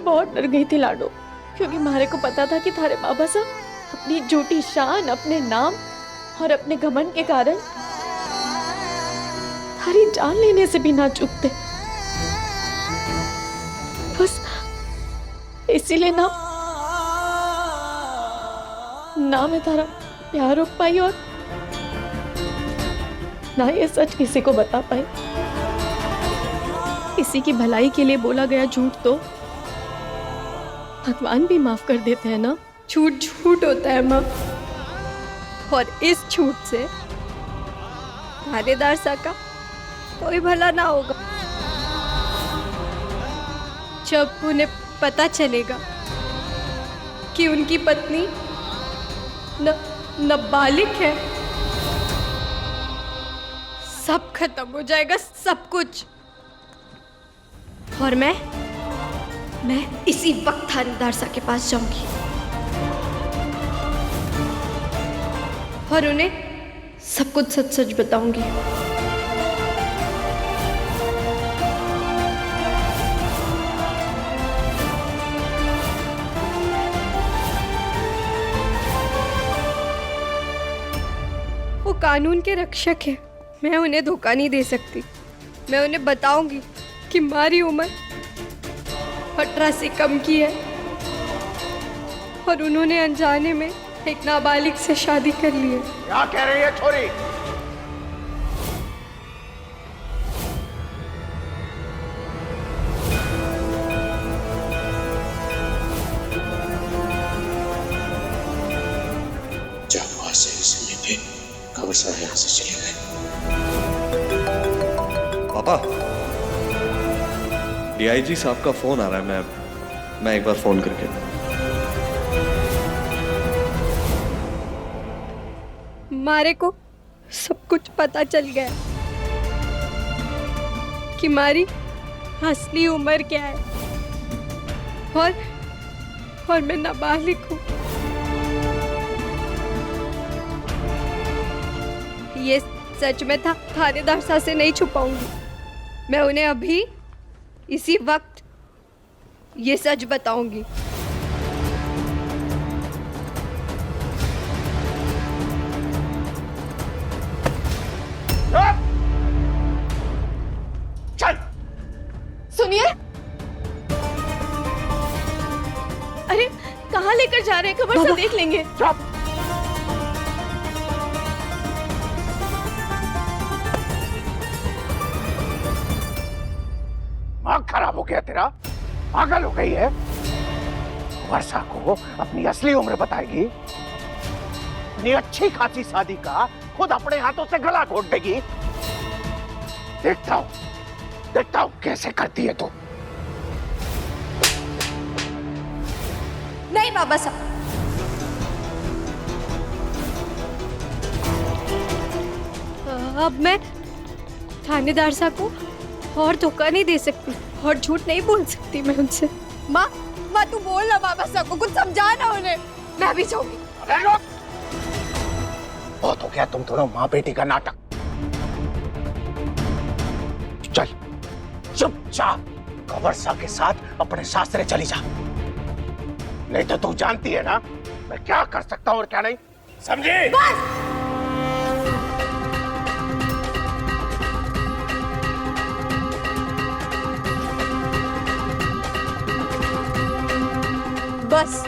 बहुत डर गई थी लाडो, क्योंकि मारे को पता था कि थारे बाबा साहब अपनी झूठी शान, अपने नाम और अपने घमंड के कारण थारी जान लेने से भी ना चूकते। बस इसीलिए ना मैं थारा प्यार रोक पाई और ना ये सच किसी को बता पाई। किसी की भलाई के लिए बोला गया झूठ तो भगवान भी माफ कर देते हैं ना। झूठ झूठ होता है माँ, और इस झूठ से थानेदार सा का कोई भला ना होगा। जब उन्हें पता चलेगा कि उनकी पत्नी नाबालिग है, सब खत्म हो जाएगा, सब कुछ। और मैं इसी वक्त थानेदार साहब के पास जाऊंगी और उन्हें सब कुछ सच सच बताऊंगी। वो कानून के रक्षक है, मैं उन्हें धोखा नहीं दे सकती। मैं उन्हें बताऊंगी कि हमारी उम्र 18 से कम की है और उन्होंने अनजाने में एक नाबालिग से शादी कर ली है। क्या कह रही है छोरी? जब वहां से इसलिए थे खबर साहब यहाँ से चले गए। पापा, डीआईजी साहब का फोन आ रहा है, मैं एक बार फोन करके। मारे को सब कुछ पता चल गया कि हमारी असली उम्र क्या है और मैं नाबालिग हूँ। ये सच में थानेदार साहब से नहीं छुपाऊंगी। मैं उन्हें अभी इसी वक्त ये सच बताऊंगी। चल। सुनिए, अरे कहाँ लेकर जा रहे हैं? खबर साहब देख लेंगे। चुप। दिमाग खराब हो गया तेरा? पागल हो गई है? वर्षा को अपनी असली उम्र बताएगी? अपनी अच्छी खासी शादी का खुद अपने हाथों से गला घोट देगी? देखता हूं कैसे करती है तू। नहीं बाबा साहब, अब मैं थानेदार साहब को और धोखा नहीं दे सकती और झूठ नहीं बोल सकती मैं उनसे। माँ तू बोल ना बाबा साहब को, कुछ समझा ना उन्हें। मैं भी जाऊंगी। बहुत हो गया तुम दोनों माँ बेटी का नाटक। चल चुपचाप कवर्सा के साथ अपने सासरे चली जा, नहीं तो तू जानती है ना मैं क्या कर सकता हूँ और क्या नहीं। समझी? बस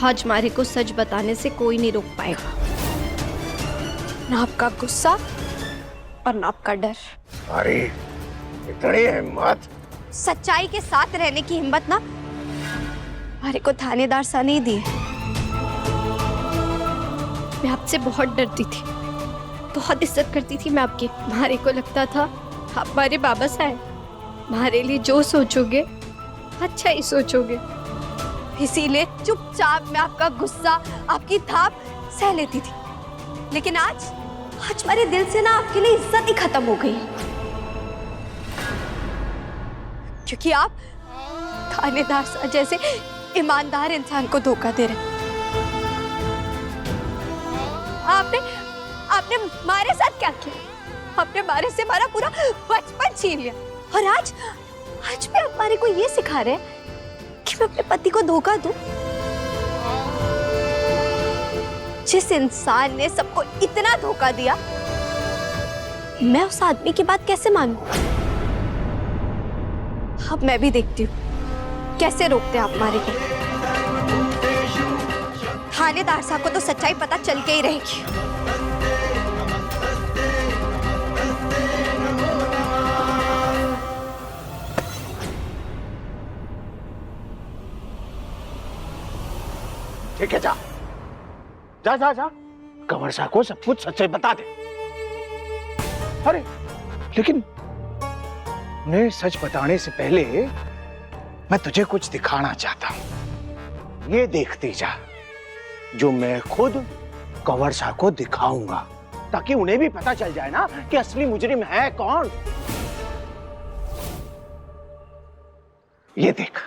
आज मारे को सच बताने से कोई नहीं रोक पाएगा, ना आपका गुस्सा और ना आपका डर। अरे इतनी हिम्मत! सच्चाई के साथ रहने की हिम्मत ना मारे को थानेदार सा नहीं दी। मैं आपसे बहुत डरती थी, बहुत इज्जत करती थी मैं आपकी। मारे को लगता था आप हमारे बाबा साहब, हमारे लिए जो सोचोगे अच्छा ही सोचोगे, इसीलिए चुपचाप मैं आपका गुस्सा, आपकी थाप सह लेती थी। लेकिन आज मेरे दिल से ना आपके लिए इज्जत ही खत्म हो गई, क्योंकि आप थानेदार साहब जैसे ईमानदार इंसान को धोखा दे रहे। आपने हमारे साथ क्या किया? आपने हमारे से हमारा पूरा बचपन छीन लिया और आज भी आप हमारे को ये सिखा रहे हैं कि मैं अपने पति को धोखा दूं? जिस इंसान ने सबको इतना धोखा दिया, मैं उस आदमी की बात कैसे मानूं? अब मैं भी देखती हूँ कैसे रोकते हैं आप हमारे को। थानेदार साहब को तो सच्चाई पता चल के ही रहेगी। ठीक है, जा जा जा जा, कंवर साहब को सब कुछ सच्चाई बता दे। अरे लेकिन उन्हें सच बताने से पहले मैं तुझे कुछ दिखाना चाहता हूं। ये देखती जा, जो मैं खुद कंवर साहब को दिखाऊंगा, ताकि उन्हें भी पता चल जाए ना कि असली मुजरिम है कौन। ये देख।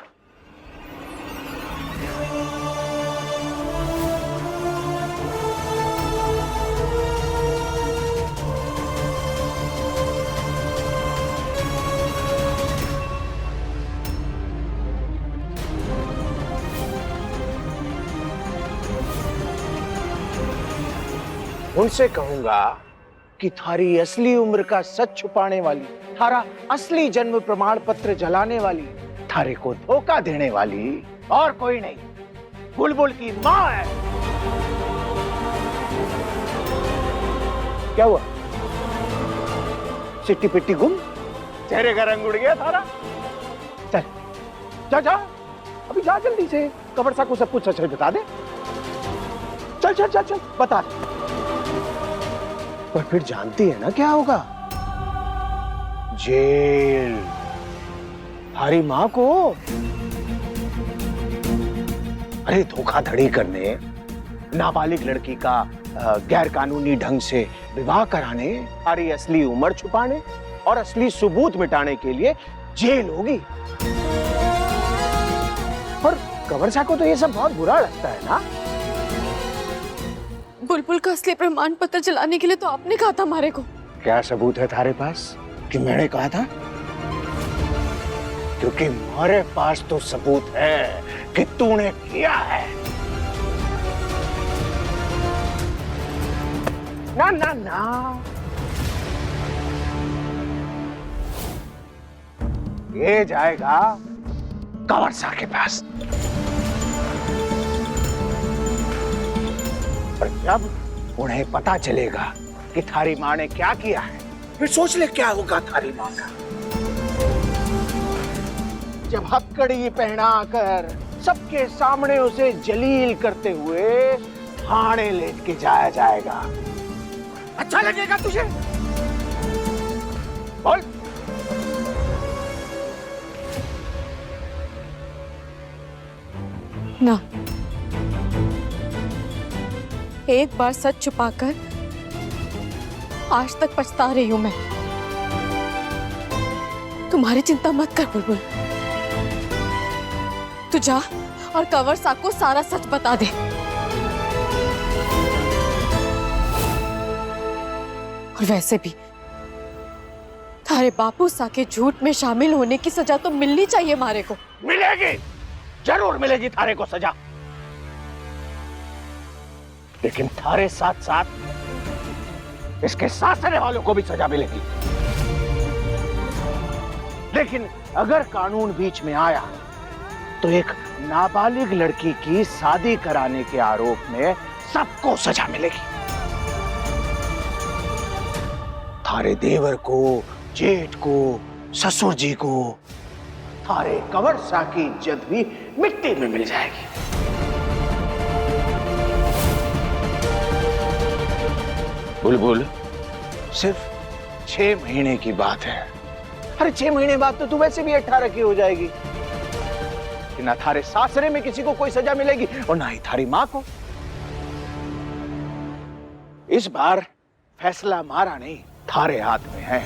उनसे कहूंगा कि थारी असली उम्र का सच छुपाने वाली, थारा असली जन्म प्रमाण पत्र जलाने वाली, थारे को धोखा देने वाली और कोई नहीं, बुलबुल की मां है। क्या हुआ? चिट्टी पिट्टी गुम, चेहरे का रंग उड़ गया थारा। चल जा जा, अभी जा जल्दी से, कंवर साहब को सब कुछ सच बता दे। चल चल चल चल, बता दे। पर फिर जानती है ना क्या होगा? जेल। हमारी मां को अरे धोखाधड़ी करने, नाबालिग लड़की का गैर कानूनी ढंग से विवाह कराने, हमारी असली उम्र छुपाने और असली सबूत मिटाने के लिए जेल होगी। और कंवर साहब को तो ये सब बहुत बुरा लगता है ना। बुलबुल का असली प्रमाण पत्र जलाने के लिए तो आपने कहा था हमारे को। क्या सबूत है थारे पास कि मैंने कहा था? क्योंकि हमारे पास तो सबूत है कि तूने किया है। ना ना ना, ये जाएगा कंवर साहब के पास। पर जब उन्हें पता चलेगा कि थारी माँ ने क्या किया है, फिर सोच ले क्या होगा थारी माँ का। जब हथकड़ी पहनाकर सबके सामने उसे जलील करते हुए थाने लेके जाया जाएगा, अच्छा लगेगा तुझे? बोल। ना, एक बार सच छुपाकर आज तक पछता रही हूं मैं। तुम्हारी चिंता मत कर बुलबुल, तू जा और कंवर साहब को सारा सच बता दे। और वैसे भी थारे बापू सा के झूठ में शामिल होने की सजा तो मिलनी चाहिए मारे को। मिलेगी, जरूर मिलेगी थारे को सजा, लेकिन थारे साथ साथ इसके सासरे वालों को भी सजा मिलेगी। लेकिन अगर कानून बीच में आया तो एक नाबालिग लड़की की शादी कराने के आरोप में सबको सजा मिलेगी। थारे देवर को, जेठ को, ससुर जी को, थारे कंवर साहब की इज्जत भी मिट्टी में मिल जाएगी। बुलबुल, सिर्फ 6 महीने की बात है। अरे 6 महीने बाद तो तू वैसे भी 18 की हो जाएगी। कि ना थारे सासरे में किसी को कोई सजा मिलेगी और ना ही थारी मां को। इस बार फैसला हमारा नहीं, थारे हाथ में है।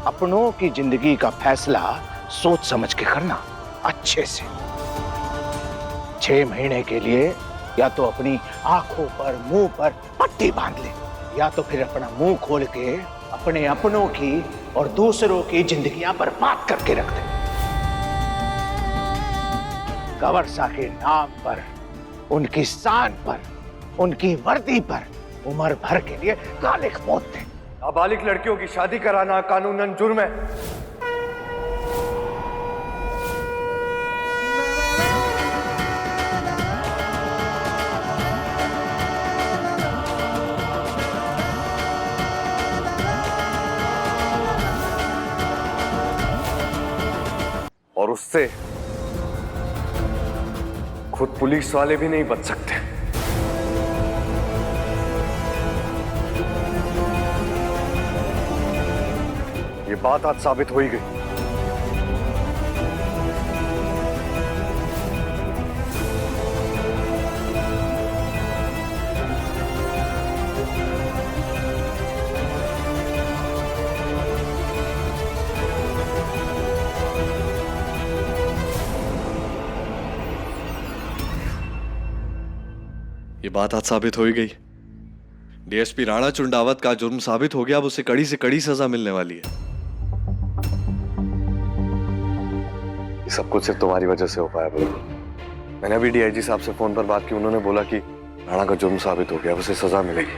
अपनों की जिंदगी का फैसला सोच समझ के करना, अच्छे से। 6 महीने के लिए या तो अपनी आंखों पर, मुंह पर पट्टी बांध ले, या तो फिर अपना मुंह खोल के अपने अपनों की और दूसरों की जिंदगियां बर्बाद करके रख दे। कंवर सा के नाम पर, उनकी शान पर, उनकी वर्दी पर उम्र भर के लिए कालिख पोत दे। नाबालिग लड़कियों की शादी कराना कानूनन जुर्म है। और उससे खुद पुलिस वाले भी नहीं बच सकते। ये बात आज साबित हो ही गई। ये बात आज साबित हो ही गई। डीएसपी राणा चुंडावत का जुर्म साबित हो गया। अब उसे कड़ी से कड़ी सजा मिलने वाली है। ये सब कुछ सिर्फ तुम्हारी वजह से हो पाया बुलबुल। मैंने अभी डीआईजी साहब से फोन पर बात की। उन्होंने बोला कि राणा का जुर्म साबित हो गया, उसे सजा मिलेगी।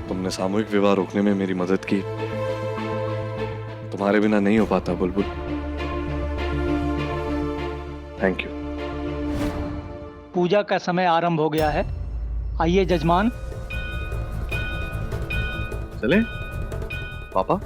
तुमने सामूहिक विवाह रोकने में मेरी मदद की। तुम्हारे बिना नहीं हो पाता बुलबुल। Thank you. पूजा का समय आरंभ हो गया है। आइए जजमान। चले पापा।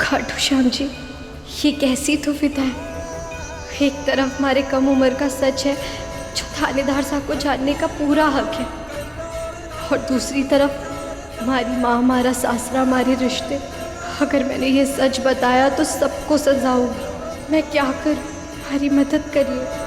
खाटू श्याम जी, ये कैसी तो विधा है। एक तरफ हमारे कम उम्र का सच है जो थानेदार साहब को जानने का पूरा हक है, और दूसरी तरफ हमारी माँ, हमारा सासरा, हमारे रिश्ते। अगर मैंने ये सच बताया तो सबको सजा होगी। मैं क्या करूँ? हमारी मदद करिए।